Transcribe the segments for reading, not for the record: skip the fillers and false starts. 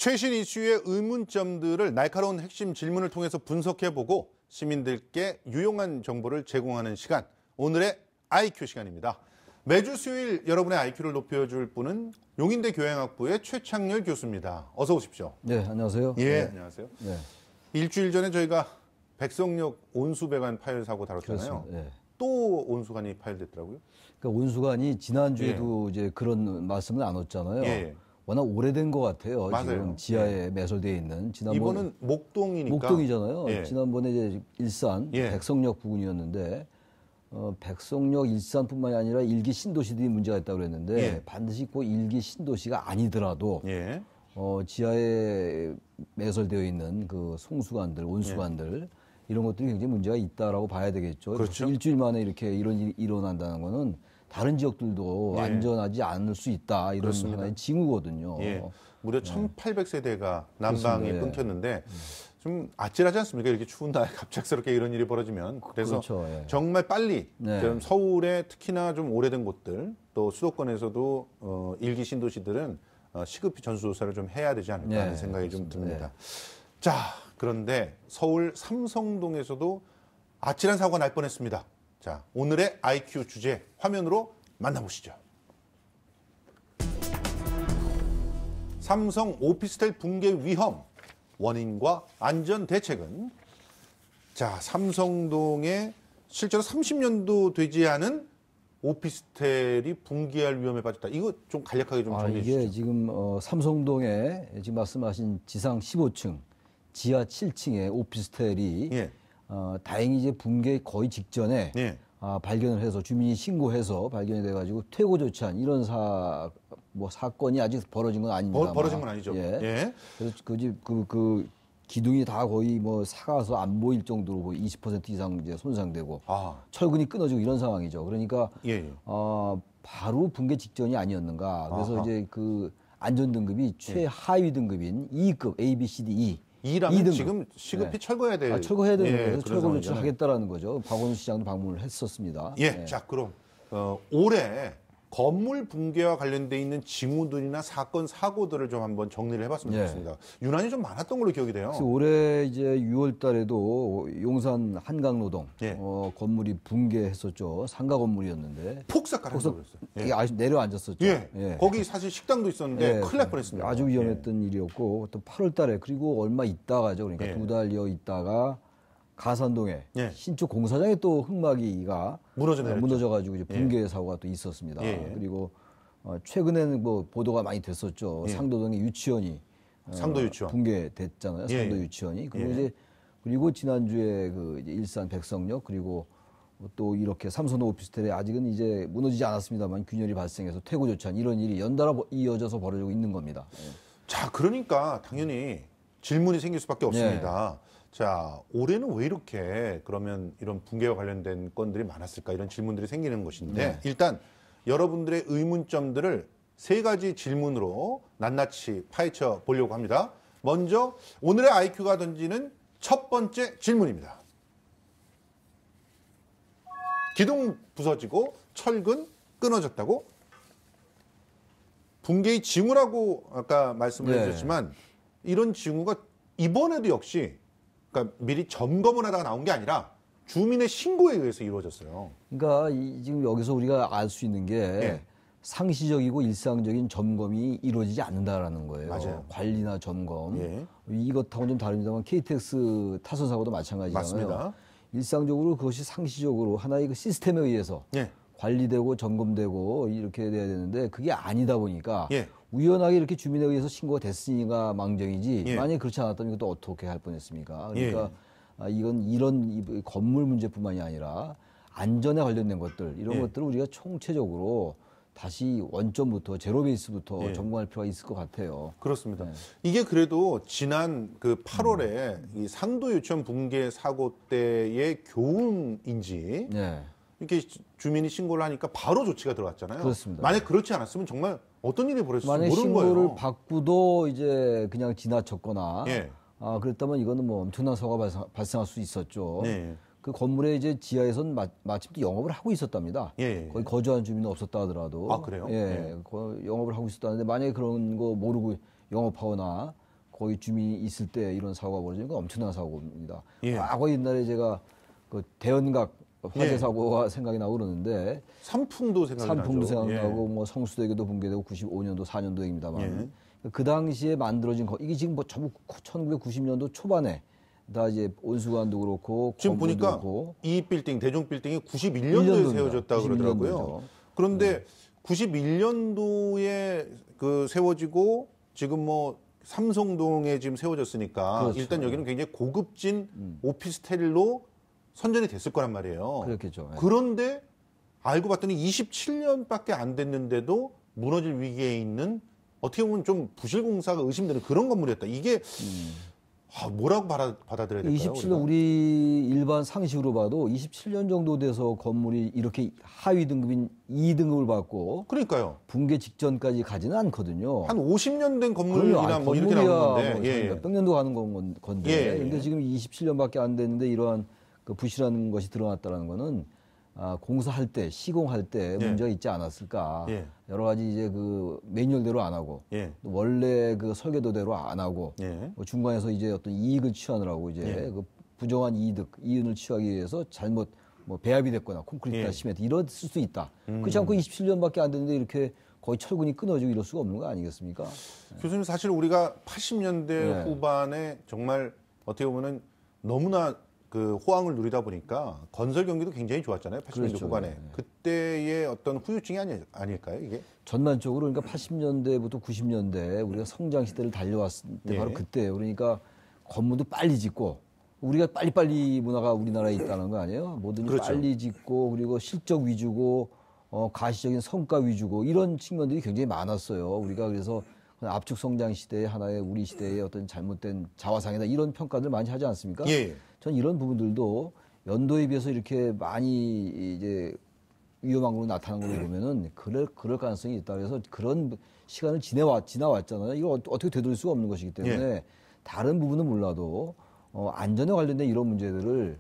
최신 이슈의 의문점들을 날카로운 핵심 질문을 통해서 분석해보고 시민들께 유용한 정보를 제공하는 시간, 오늘의 IQ 시간입니다. 매주 수요일 여러분의 IQ를 높여줄 분은 용인대 교양학부의 최창렬 교수입니다. 어서 오십시오. 네, 안녕하세요. 예, 네. 안녕하세요. 네. 일주일 전에 저희가 백석역 온수배관 파열 사고 다뤘잖아요. 네. 또 온수관이 파열됐더라고요. 그러니까 온수관이 지난주에도 이제 그런 말씀을 나눴잖아요. 예. 워낙 오래된 것 같아요. 맞아요. 지금 지하에 매설되어 있는. 이번은 목동이니까. 목동이잖아요. 예. 지난번에 이제 일산, 백석역 부근이었는데 백석역 일산뿐만이 아니라 일기 신도시들이 문제가 있다고 그랬는데 반드시 그 일기 신도시가 아니더라도 지하에 매설되어 있는 그 송수관들, 온수관들 이런 것들이 굉장히 문제가 있다라고 봐야 되겠죠. 그렇죠. 일주일 만에 이렇게 이런 일이 일어난다는 거는 다른 지역들도 안전하지 않을 수 있다. 이런 그렇습니다. 하나의 징후거든요. 무려 1800세대가 난방이 그렇습니다. 끊겼는데 좀 아찔하지 않습니까? 이렇게 추운 날에 갑작스럽게 이런 일이 벌어지면. 그래서 그렇죠. 정말 빨리 좀 서울에 특히나 좀 오래된 곳들 또 수도권에서도 일기 신도시들은 시급히 전수조사를 좀 해야 되지 않을까 하는 생각이 좀 듭니다. 자, 그런데 서울 삼성동에서도 아찔한 사고가 날 뻔했습니다. 자, 오늘의 IQ 주제 화면으로 만나보시죠. 삼성 오피스텔 붕괴 위험, 원인과 안전 대책은? 자, 삼성동에 실제로 30년도 되지 않은 오피스텔이 붕괴할 위험에 빠졌다. 이거 좀 간략하게 좀 정리해 주시죠. 이게 지금 삼성동에 지금 말씀하신 지상 15층, 지하 7층의 오피스텔이 다행히 이제 붕괴 거의 직전에 발견을 해서 주민이 신고해서 발견이 돼가지고 퇴고 조치한 이런 사건이 아직 벌어진 건 아닙니다. 벌어진 건 아니죠. 그래서 그 기둥이 다 거의 사가서 안 보일 정도로 거의 20% 이상 이제 손상되고 철근이 끊어지고 이런 상황이죠. 그러니까 바로 붕괴 직전이 아니었는가. 그래서 이제 그 안전 등급이 최하위 등급인 E급 A, B, C, D, E. E라면 지금 시급히 철거해야 될. 철거해야 되는 거예요. 철거 조치하겠다라는 거죠. 박원순 시장도 방문을 했었습니다. 자, 그럼 올해 건물 붕괴와 관련돼 있는 징후들이나 사건 사고들을 좀 한번 정리를 해봤으면 좋겠습니다. 유난히 좀 많았던 걸로 기억이 돼요. 그래서 올해 이제 6월달에도 용산 한강노동 건물이 붕괴했었죠. 상가 건물이었는데 폭삭 가라앉았어요. 아직 내려앉았었죠. 거기 사실 식당도 있었는데 큰일 날 뻔했습니다. 아주 위험했던 일이었고 또 8월달에 그리고 얼마 있다가죠. 그러니까 2달여 있다가 가산동에 신축 공사장에 또 흙막이가 무너져가지고 이제 붕괴 사고가 또 있었습니다. 그리고 최근에는 보도가 많이 됐었죠. 상도동의 유치원이 상도 유치원 붕괴됐잖아요. 상도 유치원이 그리고 지난주에 그 이제 일산 백석역 그리고 또 이렇게 삼성동 오피스텔에 아직은 이제 무너지지 않았습니다만 균열이 발생해서 퇴고 조치한 이런 일이 연달아 이어져서 벌어지고 있는 겁니다. 자, 그러니까 당연히 질문이 생길 수밖에 없습니다. 자, 올해는 왜 이렇게 그러면 이런 붕괴와 관련된 건들이 많았을까 이런 질문들이 생기는 것인데 일단 여러분들의 의문점들을 세 가지 질문으로 낱낱이 파헤쳐 보려고 합니다. 먼저 오늘의 IQ가 던지는 첫 번째 질문입니다. 기둥 부서지고 철근 끊어졌다고? 붕괴의 징후라고 아까 말씀을 해주셨지만 이런 징후가 이번에도 역시 그러니까 미리 점검을 하다가 나온 게 아니라 주민의 신고에 의해서 이루어졌어요. 그러니까 지금 여기서 우리가 알 수 있는 게 상시적이고 일상적인 점검이 이루어지지 않는다라는 거예요. 맞아요. 관리나 점검. 이것하고는 좀 다릅니다만 KTX 타선 사고도 마찬가지잖아요. 맞습니다. 일상적으로 그것이 상시적으로 하나의 그 시스템에 의해서 관리되고 점검되고 이렇게 돼야 되는데 그게 아니다 보니까 우연하게 이렇게 주민에 의해서 신고가 됐으니까 망정이지 만약에 그렇지 않았다면 이것도 어떻게 할 뻔했습니까? 그러니까 이건 이런 건물 문제뿐만이 아니라 안전에 관련된 것들 이런 것들을 우리가 총체적으로 다시 원점부터 제로 베이스부터 점검할 필요가 있을 것 같아요. 그렇습니다. 이게 그래도 지난 그 8월에 이 상도 유치원 붕괴 사고 때의 교훈인지 이렇게 주민이 신고를 하니까 바로 조치가 들어갔잖아요. 그렇습니다. 만약 그렇지 않았으면 정말 어떤 일이 벌어질지 모르는 거예요. 만약 신고를 받고도 이제 그냥 지나쳤거나 그랬다면 이거는 엄청난 사고가 발생할 수 있었죠. 그 건물에 이제 지하에선 마침 또 영업을 하고 있었답니다. 거기 거주하는 주민은 없었다 하더라도. 아, 그래요? 영업을 하고 있었다는데 만약에 그런 거 모르고 영업하거나 거기 주민이 있을 때 이런 사고가 벌어지는 건 엄청난 사고입니다. 예. 과거 옛날에 제가 그 대연각 화재 예. 사고가 생각이 나고 그러는데 산풍도 생각나고 뭐 성수대교도 붕괴되고 95년도 4년도 얘기입니다만 그 당시에 만들어진 이게 지금 뭐 전부 1990년도 초반에 다 이제 온수관도 그렇고 지금 보니까 그렇고. 이 빌딩 대종 빌딩이 91년도에 세워졌다고 그러더라고요. 그런데 91년도에 그 세워지고 지금 뭐 삼성동에 지금 세워졌으니까 그렇죠. 일단 여기는 굉장히 고급진 오피스텔로 선전이 됐을 거란 말이에요. 그렇겠죠. 그런데 알고 봤더니 27년밖에 안 됐는데도 무너질 위기에 있는 어떻게 보면 좀 부실공사가 의심되는 그런 건물이었다. 이게 뭐라고 받아들여야 될까요? 27년 우리 일반 상식으로 봐도 27년 정도 돼서 건물이 이렇게 하위 등급인 2등급을 받고 그러니까요. 붕괴 직전까지 가지는 않거든요. 한 50년 된 건물이나 뭐 이렇게 나오는 건데. 뭐 몇백 년도 가는 건데. 근데 지금 27년밖에 안 됐는데 이러한 그 부실한 것이 드러났다는 거는 공사할 때, 시공할 때 문제가 있지 않았을까. 여러 가지 이제 그 매뉴얼대로 안 하고, 원래 그 설계도대로 안 하고, 뭐 중간에서 이제 어떤 이익을 취하느라고 이제 그 부정한 이윤을 취하기 위해서 잘못 뭐 배합이 됐거나 콘크리트나 시멘트 이랬을 수 있다. 그렇지 않고 27년밖에 안 됐는데 이렇게 거의 철근이 끊어지고 이럴 수가 없는 거 아니겠습니까? 교수님 사실 우리가 80년대 후반에 정말 어떻게 보면은 너무나 그 호황을 누리다 보니까 건설 경기도 굉장히 좋았잖아요. 80년대 그렇죠. 후반에. 그때의 어떤 후유증이 아닐까요, 이게? 전반적으로 그러니까 80년대부터 90년대 우리가 성장 시대를 달려왔을 때 바로 그때예요. 그러니까 건물도 빨리 짓고 우리가 빨리빨리 문화가 우리나라에 있다는 거 아니에요? 뭐든지 그렇죠. 빨리 짓고 그리고 실적 위주고 가시적인 성과 위주고 이런 측면들이 굉장히 많았어요. 우리가 그래서 압축 성장 시대의 하나의 우리 시대의 어떤 잘못된 자화상이다 이런 평가들 많이 하지 않습니까? 전 이런 부분들도 연도에 비해서 이렇게 많이 이제 위험한 걸로 나타나는 걸로 보면은 그럴 가능성이 있다. 그래서 그런 시간을 지나왔잖아요. 이거 어떻게 되돌릴 수가 없는 것이기 때문에 다른 부분은 몰라도 안전에 관련된 이런 문제들을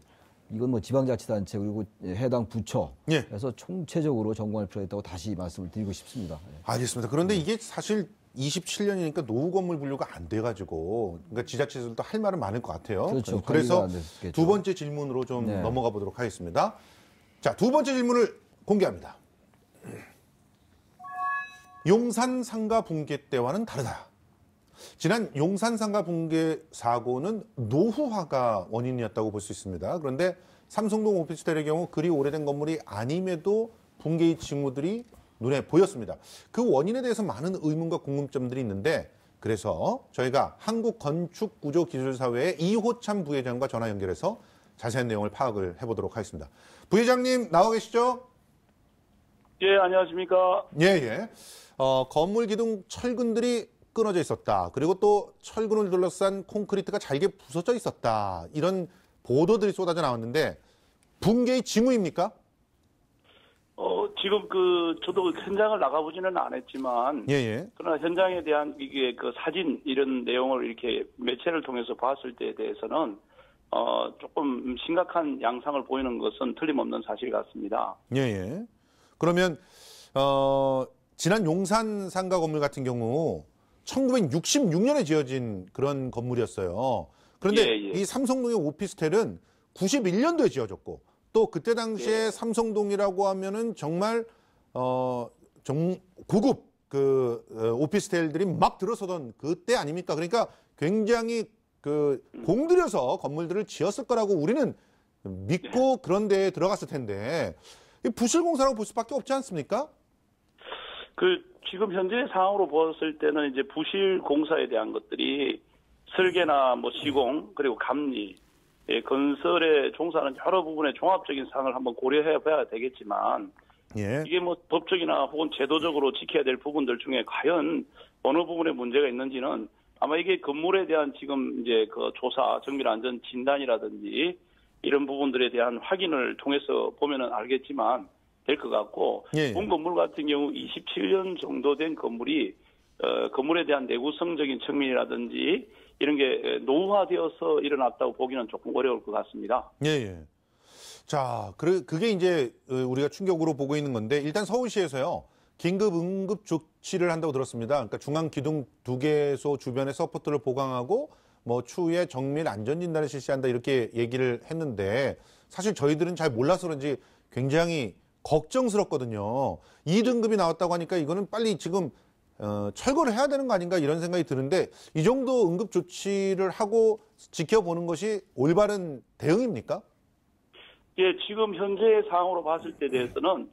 이건 뭐 지방자치단체 그리고 해당 부처 그래서 총체적으로 점검할 필요가 있다고 다시 말씀을 드리고 싶습니다. 알겠습니다. 그런데 이게 사실 27년이니까 노후 건물 분류가 안 돼가지고 그러니까 지자체에서도 할 말은 많을 것 같아요. 그렇죠. 그래서 두 번째 질문으로 좀 넘어가 보도록 하겠습니다. 자, 두 번째 질문을 공개합니다. 용산 상가 붕괴 때와는 다르다. 지난 용산 상가 붕괴 사고는 노후화가 원인이었다고 볼 수 있습니다. 그런데 삼성동 오피스텔의 경우 그리 오래된 건물이 아님에도 붕괴의 징후들이 눈에 보였습니다. 그 원인에 대해서 많은 의문과 궁금점들이 있는데 그래서 저희가 한국건축구조기술사회의 이호참 부회장과 전화 연결해서 자세한 내용을 파악을 해보도록 하겠습니다. 부회장님 나와 계시죠? 예, 안녕하십니까? 예. 건물 기둥 철근들이 끊어져 있었다. 그리고 또 철근을 둘러싼 콘크리트가 잘게 부서져 있었다. 이런 보도들이 쏟아져 나왔는데 붕괴의 징후입니까? 지금 저도 현장을 나가보지는 않았지만, 그러나 현장에 대한 이게 그 사진 이런 내용을 이렇게 매체를 통해서 봤을 때에 대해서는, 조금 심각한 양상을 보이는 것은 틀림없는 사실 같습니다. 그러면, 지난 용산 상가 건물 같은 경우 1966년에 지어진 그런 건물이었어요. 그런데 이 삼성동의 오피스텔은 91년도에 지어졌고, 또 그때 당시에 삼성동이라고 하면은 정말 고급 오피스텔들이 막 들어서던 그때 아닙니까? 그러니까 굉장히 공들여서 건물들을 지었을 거라고 우리는 믿고 그런 데에 들어갔을 텐데 부실공사라고 볼 수밖에 없지 않습니까? 지금 현재 상황으로 봤을 때는 이제 부실공사에 대한 것들이 설계나 뭐 시공 그리고 감리 건설에 종사하는 여러 부분의 종합적인 사항을 한번 고려해 봐야 되겠지만, 이게 뭐 법적이나 혹은 제도적으로 지켜야 될 부분들 중에 과연 어느 부분에 문제가 있는지는 아마 이게 건물에 대한 지금 이제 그 조사, 정밀 안전 진단이라든지 이런 부분들에 대한 확인을 통해서 보면은 알겠지만 될 것 같고, 본 건물 같은 경우 27년 정도 된 건물이 건물에 대한 내구성적인 측면이라든지 이런 게 노후화되어서 일어났다고 보기는 조금 어려울 것 같습니다. 자, 그게 이제 우리가 충격으로 보고 있는 건데 일단 서울시에서요. 긴급 응급 조치를 한다고 들었습니다. 그러니까 중앙 기둥 2개소 주변에 서포트를 보강하고 뭐 추후에 정밀 안전 진단을 실시한다 이렇게 얘기를 했는데 사실 저희들은 잘 몰라서 그런지 굉장히 걱정스럽거든요. 2등급이 나왔다고 하니까 이거는 빨리 지금 철거를 해야 되는 거 아닌가 이런 생각이 드는데 이 정도 응급 조치를 하고 지켜보는 것이 올바른 대응입니까? 예, 지금 현재 상황으로 봤을 때 대해서는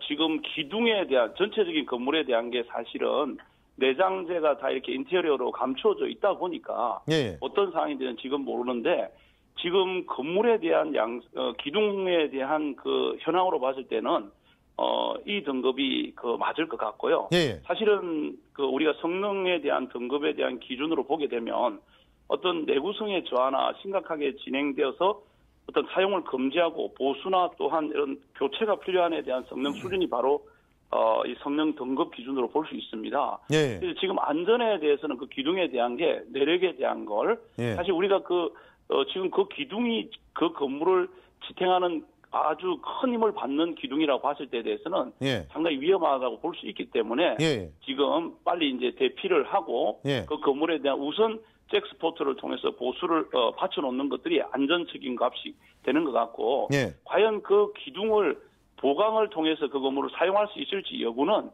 지금 기둥에 대한 전체적인 건물에 대한 게 사실은 내장재가 다 이렇게 인테리어로 감춰져 있다 보니까 예. 어떤 상황인지는 지금 모르는데 지금 건물에 대한 기둥에 대한 그 현황으로 봤을 때는 이 등급이 맞을 것 같고요. 예. 사실은 우리가 성능에 대한 등급에 대한 기준으로 보게 되면 어떤 내구성의 저하나 심각하게 진행되어서 어떤 사용을 금지하고 보수나 또한 이런 교체가 필요한에 대한 성능 수준이 바로 이 성능 등급 기준으로 볼 수 있습니다. 예. 지금 안전에 대해서는 그 기둥에 대한 게 내력에 대한 걸 예. 사실 우리가 지금 그 기둥이 그 건물을 지탱하는 아주 큰 힘을 받는 기둥이라고 봤을 때에 대해서는 예. 상당히 위험하다고 볼 수 있기 때문에 예. 지금 빨리 이제 대피를 하고 예. 그 건물에 대한 우선 잭스포트를 통해서 보수를 받쳐놓는 것들이 안전적인 값이 되는 것 같고 예. 과연 그 기둥을 보강을 통해서 그 건물을 사용할 수 있을지 여부는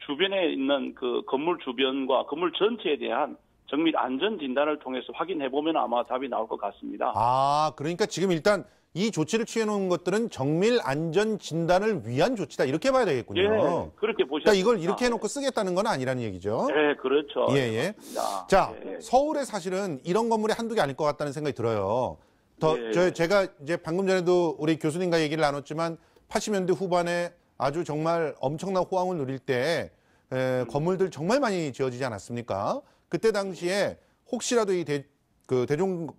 주변에 있는 그 건물 주변과 건물 전체에 대한 정밀 안전 진단을 통해서 확인해 보면 아마 답이 나올 것 같습니다. 아, 그러니까 지금 일단 이 조치를 취해 놓은 것들은 정밀 안전 진단을 위한 조치다 이렇게 봐야 되겠군요. 예, 그렇게 보셔야 그러니까 이걸 이렇게 해놓고 쓰겠다는 건 아니라는 얘기죠. 네, 그렇죠. 예, 예. 자, 서울에 사실은 이런 건물이 한두 개 아닐 것 같다는 생각이 들어요. 제가 이제 방금 전에도 우리 교수님과 얘기를 나눴지만 80년대 후반에 아주 정말 엄청난 호황을 누릴 때 건물들 정말 많이 지어지지 않았습니까? 그때 당시에 혹시라도 이 대종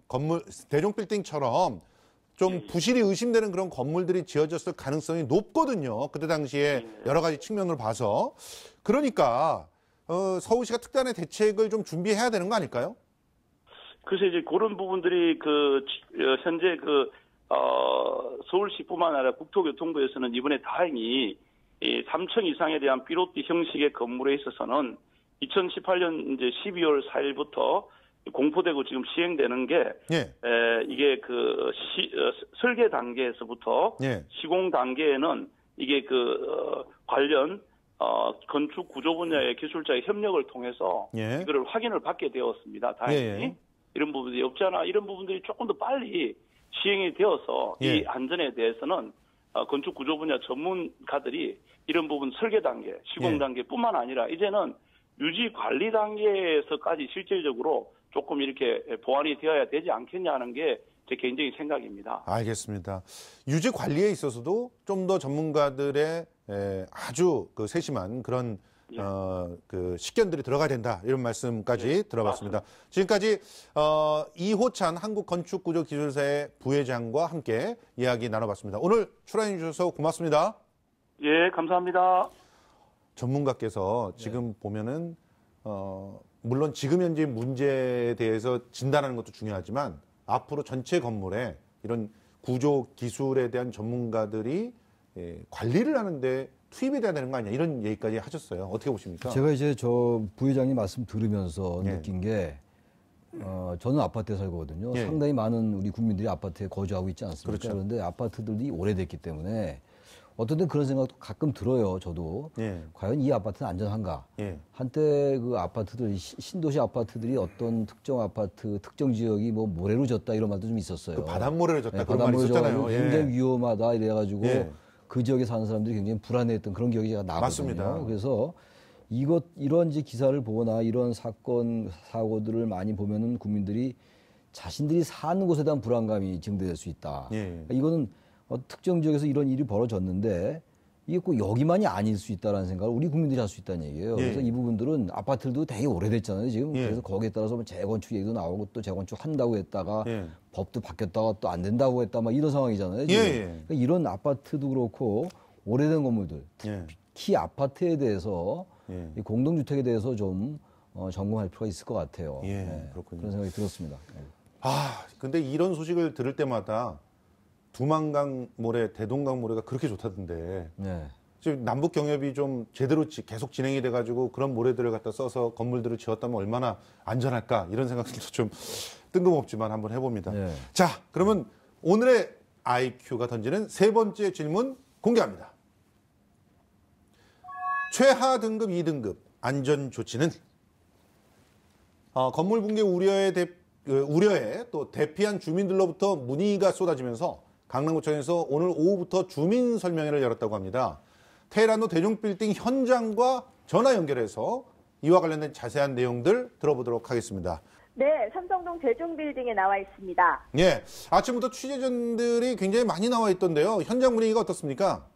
빌딩처럼 좀 부실이 의심되는 그런 건물들이 지어졌을 가능성이 높거든요. 그때 당시에 여러 가지 측면으로 봐서. 그러니까 서울시가 특단의 대책을 좀 준비해야 되는 거 아닐까요? 그래서 이제 그런 부분들이 현재 서울시뿐만 아니라 국토교통부에서는 이번에 다행히 3층 이상에 대한 삐로띠 형식의 건물에 있어서는 2018년 이제 12월 4일부터 공포되고 지금 시행되는 게 이게 설계 단계에서부터 시공 단계에는 이게 관련 건축 구조 분야의 기술자의 협력을 통해서 이거를 확인을 받게 되었습니다. 다행히 이런 부분들이 없잖아. 이런 부분들이 조금 더 빨리 시행이 되어서 이 안전에 대해서는 건축 구조 분야 전문가들이 이런 부분 설계 단계, 시공 단계뿐만 아니라 이제는 유지 관리 단계에서까지 실질적으로 조금 이렇게 보완이 되어야 되지 않겠냐는 게 제 개인적인 생각입니다. 알겠습니다. 유지 관리에 있어서도 좀 더 전문가들의 아주 세심한 그런 식견들이 들어가야 된다 이런 말씀까지 들어봤습니다. 맞습니다. 지금까지 이호찬 한국건축구조기술사의 부회장과 함께 이야기 나눠봤습니다. 오늘 출연해 주셔서 고맙습니다. 예, 감사합니다. 전문가께서 지금 보면은 물론 지금 현재 문제에 대해서 진단하는 것도 중요하지만 앞으로 전체 건물에 이런 구조 기술에 대한 전문가들이 관리를 하는데 투입이 돼야 되는 거 아니냐 이런 얘기까지 하셨어요. 어떻게 보십니까? 제가 이제 저 부회장님 말씀 들으면서 느낀 게 저는 아파트에 살거든요. 상당히 많은 우리 국민들이 아파트에 거주하고 있지 않습니까? 그렇죠. 그런데 아파트들이 오래됐기 때문에 어떤 때 그런 생각도 가끔 들어요. 저도. 과연 이 아파트는 안전한가? 한때 그 아파트들, 신도시 아파트들이 어떤 특정 아파트, 특정 지역이 뭐 모래로 졌다 이런 말도 좀 있었어요. 그 바닷모래로 졌다 그런 말이 있었잖아요. 굉장히 위험하다 이래가지고 그 지역에 사는 사람들이 굉장히 불안해했던 그런 기억이 제가 나거든요. 맞습니다. 그래서 이런 이제 기사를 보거나 이런 사건, 사고들을 많이 보면은 국민들이 자신들이 사는 곳에 대한 불안감이 증대될 수 있다. 그러니까 이거는 특정 지역에서 이런 일이 벌어졌는데 이게 꼭 여기만이 아닐 수 있다는 생각을 우리 국민들이 할 수 있다는 얘기예요. 그래서 이 부분들은 아파트들도 되게 오래됐잖아요. 지금 그래서 거기에 따라서 뭐 재건축 얘기도 나오고 또 재건축 한다고 했다가 법도 바뀌었다가 또 안 된다고 했다 막 이런 상황이잖아요. 지금. 그러니까 이런 아파트도 그렇고 오래된 건물들 특히 아파트에 대해서 이 공동주택에 대해서 좀 점검할 필요가 있을 것 같아요. 그렇군요. 그런 생각이 들었습니다. 근데 이런 소식을 들을 때마다 두만강 모래, 대동강 모래가 그렇게 좋다던데 지금 남북 경협이 좀 제대로 계속 진행이 돼가지고 그런 모래들을 갖다 써서 건물들을 지었다면 얼마나 안전할까 이런 생각도 좀 뜬금없지만 한번 해봅니다. 네. 자, 그러면 오늘의 IQ가 던지는 세 번째 질문 공개합니다. 최하 등급 2등급 안전 조치는 건물 붕괴 우려에 또 대피한 주민들로부터 문의가 쏟아지면서 강남구청에서 오늘 오후부터 주민 설명회를 열었다고 합니다. 테헤란로 대종빌딩 현장과 전화 연결해서 이와 관련된 자세한 내용들 들어보도록 하겠습니다. 네, 삼성동 대종빌딩에 나와 있습니다. 예, 아침부터 취재진들이 굉장히 많이 나와 있던데요. 현장 분위기가 어떻습니까?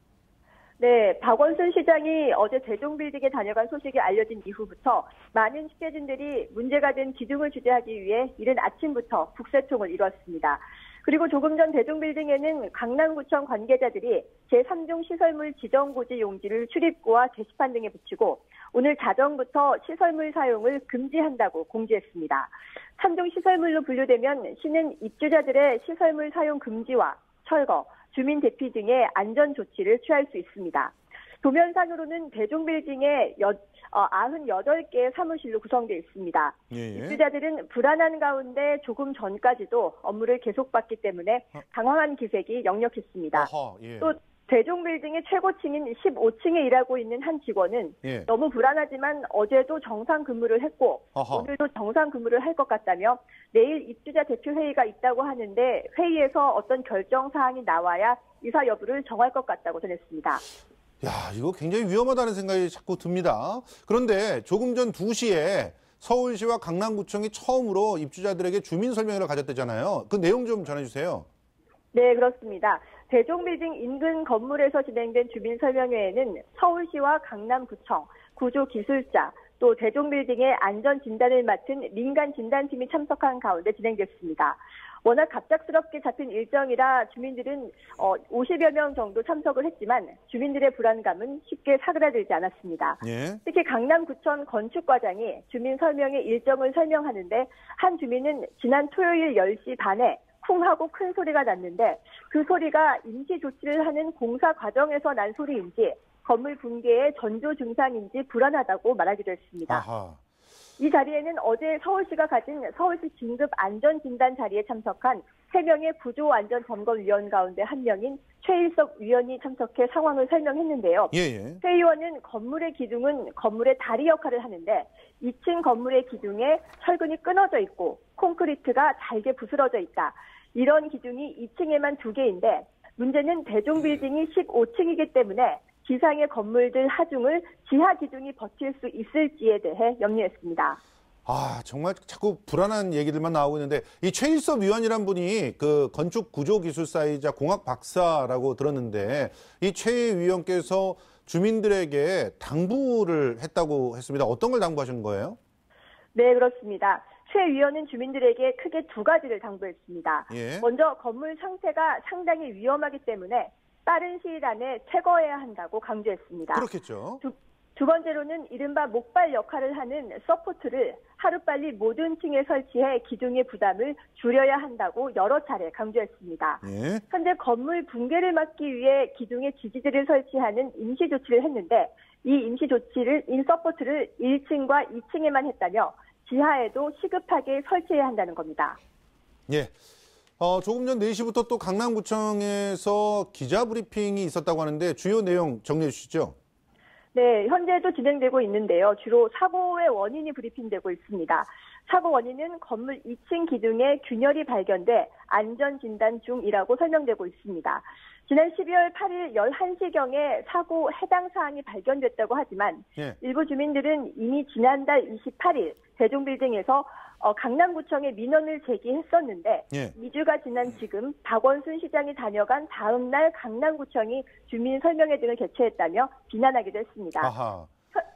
네, 박원순 시장이 어제 대종빌딩에 다녀간 소식이 알려진 이후부터 많은 취재진들이 문제가 된 기둥을 취재하기 위해 이른 아침부터 북새통을 이뤘습니다. 그리고 조금 전 대종빌딩에는 강남구청 관계자들이 제3종 시설물 지정고지 용지를 출입구와 게시판 등에 붙이고 오늘 자정부터 시설물 사용을 금지한다고 공지했습니다. 3종 시설물로 분류되면 시는 입주자들의 시설물 사용 금지와 철거, 주민 대피 등의 안전 조치를 취할 수 있습니다. 도면상으로는 대종빌딩에 98개의 사무실로 구성되어 있습니다. 예. 입주자들은 불안한 가운데 조금 전까지도 업무를 계속받기 때문에 당황한 기색이 역력했습니다. 예. 또 대종빌딩의 최고층인 15층에 일하고 있는 한 직원은 예. 너무 불안하지만 어제도 정상 근무를 했고 오늘도 정상 근무를 할 것 같다며 내일 입주자 대표 회의가 있다고 하는데 회의에서 어떤 결정 사항이 나와야 이사 여부를 정할 것 같다고 전했습니다. 야, 이거 굉장히 위험하다는 생각이 자꾸 듭니다. 그런데 조금 전 2시에 서울시와 강남구청이 처음으로 입주자들에게 주민 설명회를 가졌다잖아요. 그 내용 좀 전해주세요. 네, 그렇습니다. 대종빌딩 인근 건물에서 진행된 주민 설명회에는 서울시와 강남구청, 구조기술자, 또 대종빌딩의 안전진단을 맡은 민간진단팀이 참석한 가운데 진행됐습니다. 워낙 갑작스럽게 잡힌 일정이라 주민들은 50여 명 정도 참석을 했지만 주민들의 불안감은 쉽게 사그라들지 않았습니다. 예. 특히 강남구청 건축과장이 주민 설명회 일정을 설명하는데 한 주민은 지난 토요일 10시 반에 쿵 하고 큰 소리가 났는데 그 소리가 임시 조치를 하는 공사 과정에서 난 소리인지 건물 붕괴의 전조 증상인지 불안하다고 말하기도 했습니다. 아하. 이 자리에는 어제 서울시가 가진 서울시 긴급 안전진단 자리에 참석한 3명의 구조안전점검위원 가운데 한 명인 최일섭 위원이 참석해 상황을 설명했는데요. 예예. 최 의원은 건물의 기둥은 건물의 다리 역할을 하는데 2층 건물의 기둥에 철근이 끊어져 있고 콘크리트가 잘게 부스러져 있다. 이런 기둥이 2층에만 2개인데 문제는 대종빌딩이 15층이기 때문에 지상의 건물들 하중을 지하 기둥이 버틸 수 있을지에 대해 염려했습니다. 아, 정말 자꾸 불안한 얘기들만 나오고 있는데 이 최일섭 위원이란 분이 그 건축 구조 기술사이자 공학 박사라고 들었는데 이 최 위원께서 주민들에게 당부를 했다고 했습니다. 어떤 걸 당부하신 거예요? 네, 그렇습니다. 최 위원은 주민들에게 크게 2가지를 당부했습니다. 예. 먼저 건물 상태가 상당히 위험하기 때문에 빠른 시일 안에 퇴거해야 한다고 강조했습니다. 그렇겠죠. 두 번째로는 이른바 목발 역할을 하는 서포트를 하루빨리 모든 층에 설치해 기둥의 부담을 줄여야 한다고 여러 차례 강조했습니다. 예. 현재 건물 붕괴를 막기 위해 기둥에 지지대를 설치하는 임시 조치를 했는데 이 임시 조치를 서포트를 1층과 2층에만 했다며 지하에도 시급하게 설치해야 한다는 겁니다. 예. 조금 전 4시부터 또 강남구청에서 기자 브리핑이 있었다고 하는데 주요 내용 정리해 주시죠. 네, 현재도 진행되고 있는데요. 주로 사고의 원인이 브리핑되고 있습니다. 사고 원인은 건물 2층 기둥에 균열이 발견돼 안전진단 중이라고 설명되고 있습니다. 지난 12월 8일 11시경에 사고 해당 사항이 발견됐다고 하지만 예. 일부 주민들은 이미 지난달 28일 대종빌딩에서 강남구청에 민원을 제기했었는데 예. 2주가 지난 지금 박원순 시장이 다녀간 다음 날 강남구청이 주민 설명회 등을 개최했다며 비난하기도 했습니다. 아하.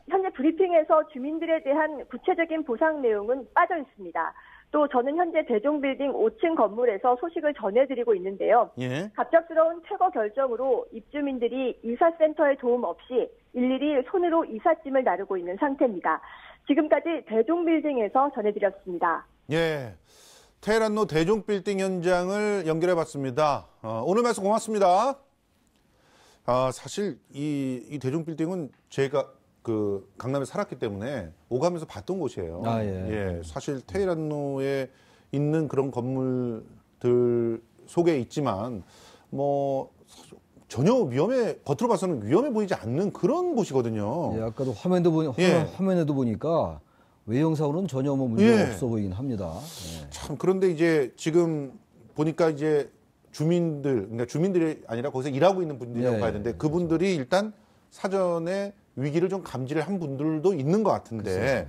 현재 브리핑에서 주민들에 대한 구체적인 보상 내용은 빠져 있습니다. 또 저는 현재 대종빌딩 5층 건물에서 소식을 전해드리고 있는데요. 예. 갑작스러운 퇴거 결정으로 입주민들이 이사센터의 도움 없이 일일이 손으로 이삿짐을 나르고 있는 상태입니다. 지금까지 대종빌딩에서 전해드렸습니다. 예, 테헤란로 대종빌딩 현장을 연결해봤습니다. 오늘 말씀 고맙습니다. 사실 이 대종 빌딩은 제가 그 강남에 살았기 때문에 오가면서 봤던 곳이에요. 예. 사실 테헤란로에 있는 그런 건물들 속에 있지만 뭐 전혀 겉으로 봐서는 위험해 보이지 않는 그런 곳이거든요. 예, 아까도 화면에도 보니까 외형상으로는 전혀 뭐 문제가 없어 보이긴 합니다. 예. 참 그런데 이제 지금 보니까 이제 그러니까 주민들이 아니라 거기서 일하고 있는 분들이라고 봐야 되는데 그분들이 일단 사전에 위기를 좀 감지를 한 분들도 있는 것 같은데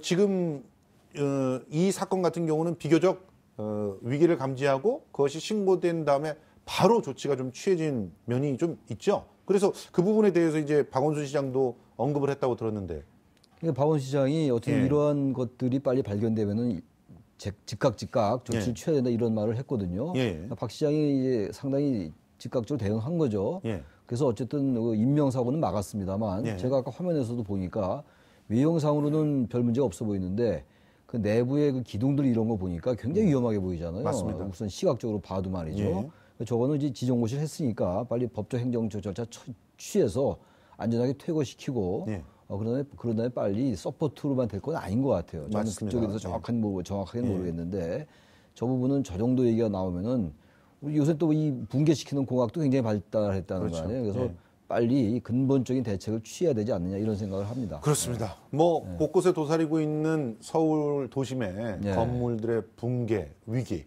지금 이 사건 같은 경우는 비교적 위기를 감지하고 그것이 신고된 다음에 바로 조치가 좀 취해진 면이 좀 있죠. 그래서 그 부분에 대해서 이제 박원순 시장도 언급을 했다고 들었는데. 그러니까 박원순 시장이 어떻게 이러한 것들이 빨리 발견되면은 즉각 조치를 취해야 된다 이런 말을 했거든요. 박 시장이 이제 상당히 즉각적으로 대응한 거죠. 그래서 어쨌든 인명사고는 막았습니다만 제가 아까 화면에서도 보니까 외형상으로는 별 문제가 없어 보이는데 그 내부의 그 기둥들 이런 거 보니까 굉장히 위험하게 보이잖아요. 맞습니다. 우선 시각적으로 봐도 말이죠. 저거는 이제 지정고시를 했으니까 빨리 법적 행정처 절차 취해서 안전하게 퇴거시키고 그런 다음에 빨리 서포트로만 될 건 아닌 것 같아요. 저는 맞습니다. 그쪽에서 정확하게 모르겠는데 저 부분은 저 정도 얘기가 나오면은 우리 요새 또 이 붕괴시키는 공학도 굉장히 발달했다는 거 아니에요. 그래서 빨리 근본적인 대책을 취해야 되지 않느냐 이런 생각을 합니다. 그렇습니다. 곳곳에 도사리고 있는 서울 도심의 건물들의 붕괴, 위기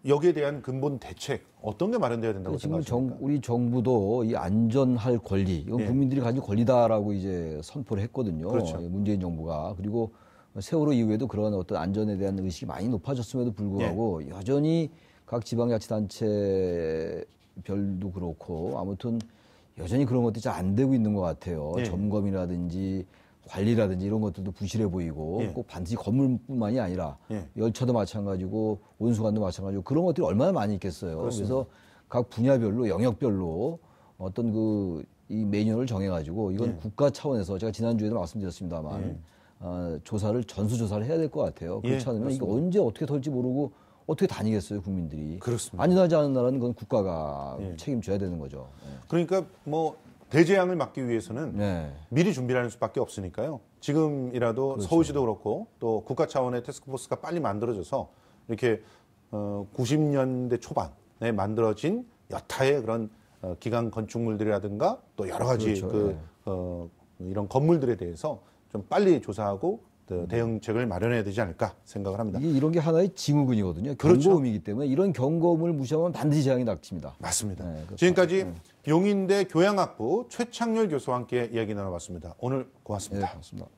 여기에 대한 근본 대책 어떤 게 마련돼야 된다고 생각하십니까? 우리 정부도 이 안전할 권리, 이건 국민들이 가진 권리다라고 이제 선포를 했거든요. 그렇죠. 문재인 정부가. 그리고 세월호 이후에도 그런 어떤 안전에 대한 의식이 많이 높아졌음에도 불구하고 여전히 각 지방자치단체별도 그렇고 아무튼 여전히 그런 것들이 잘 안 되고 있는 것 같아요. 점검이라든지 관리라든지 이런 것들도 부실해 보이고 꼭 반드시 건물뿐만이 아니라 열차도 마찬가지고 온수관도 마찬가지고 그런 것들이 얼마나 많이 있겠어요. 그렇습니다. 그래서 각 분야별로 영역별로 어떤 이 매뉴얼을 정해가지고 이건 국가 차원에서 제가 지난주에도 말씀드렸습니다만 전수조사를 해야 될 것 같아요. 그렇지 않으면 이게 언제 어떻게 될지 모르고 어떻게 다니겠어요, 국민들이. 그렇습니다. 안전하지 않은 나라는 그건 국가가 책임져야 되는 거죠. 그러니까 대재앙을 막기 위해서는 미리 준비를 하는 수밖에 없으니까요. 지금이라도 그렇죠. 서울시도 그렇고 또 국가 차원의 태스크포스가 빨리 만들어져서 이렇게 90년대 초반에 만들어진 여타의 그런 기간 건축물들이라든가 또 여러 가지 이런 건물들에 대해서 좀 빨리 조사하고 대응책을 마련해야 되지 않을까 생각을 합니다. 이런 게 하나의 징후군이거든요. 그렇죠. 경고음이기 때문에 이런 경고음을 무시하면 반드시 재앙이 닥칩니다. 맞습니다. 지금까지 용인대 교양학부 최창렬 교수와 함께 이야기 나눠봤습니다. 오늘 고맙습니다. 고맙습니다.